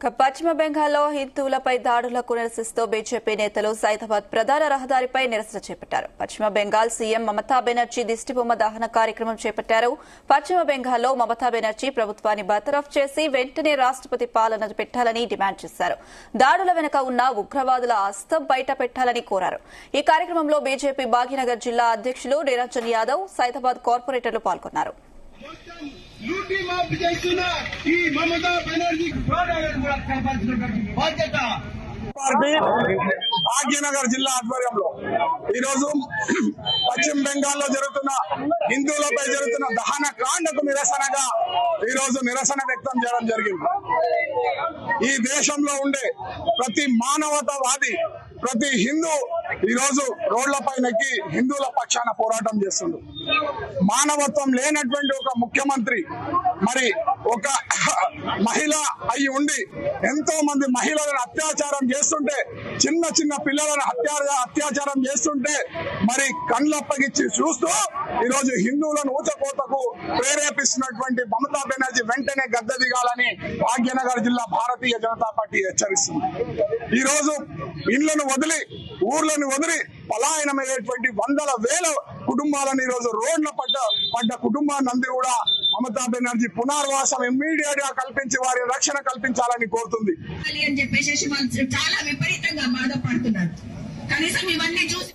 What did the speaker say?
పశ్చిమ బెంగాల్లో హిందువులపై దాడులకు నిరసిస్తూ బీజేపీ నేతలు సైదాబాద్ ప్రధాన రహదారిపై నిరసన చేపట్టారు. పశ్చిమ బెంగాల్ సీఎం మమతా బెనర్జీ దిష్టిబొమ్మ దహన కార్యక్రమం చేపట్టారు. పశ్చిమ బెంగాల్లో మమతా బెనర్జీ ప్రభుత్వాన్ని బర్తరఫ్ చేసి వెంటనే రాష్టపతి పాలన పెట్టాలని డిమాండ్ చేశారు. దాడుల వెనుక ఉన్న ఉగ్రవాదుల హస్తం బయట పెట్టాలని కోరారు. ఈ కార్యక్రమంలో బీజేపీ భాగ్యనగర్ జిల్లా అధ్యక్షులు నిరంజన్ యాదవ్, సైదాబాద్ కార్పొరేటర్లు పాల్గొన్నారు. లూటీ మాఫీ చేస్తున్న ఈ మమతా బెనర్జీ బాధ్యత భాగ్యనగర్ జిల్లా ఆధ్వర్యంలో ఈరోజు పశ్చిమ బెంగాల్లో జరుగుతున్న హిందువులపై జరుగుతున్న దహన కాండకు నిరసనగా ఈరోజు నిరసన వ్యక్తం చేయడం జరిగింది. ఈ దేశంలో ఉండే ప్రతి మానవతావాది, ప్రతి హిందూ ఈరోజు రోడ్లపై నెక్కి హిందువుల పక్షాన పోరాటం చేస్తుంది. మానవత్వం లేనటువంటి ఒక ముఖ్యమంత్రి, మరి ఒక మహిళ అయి ఉండి ఎంతో మంది మహిళలను అత్యాచారం చేస్తుంటే, చిన్న చిన్న పిల్లలను అత్యాచారం చేస్తుంటే మరి కళ్ళప్పగిచ్చి చూస్తూ ఈరోజు హిందువులను ఊచకోతకు ప్రేరేపిస్తున్నటువంటి మమతా బెనర్జీ వెంటనే గద్దె దిగాలని భాగ్యనగర్ జిల్లా భారతీయ జనతా పార్టీ హెచ్చరిస్తుంది. ఈ రోజు ఇళ్లను వదిలి, ఊర్లను వదిలి పలాయనమయ్యేటువంటి వందల వేల కుటుంబాలను ఈరోజు రోడ్ల పడ్డ కుటుంబాన్ని కూడా మమతా బెనర్జీ పునర్వాసం ఇమ్మీడియట్ గా కల్పించి వారి రక్షణ కల్పించాలని కోరుతుంది అని చెప్పేసి చాలా విపరీతంగా బాధపడుతున్నారు. కనీసం ఇవన్నీ చూసి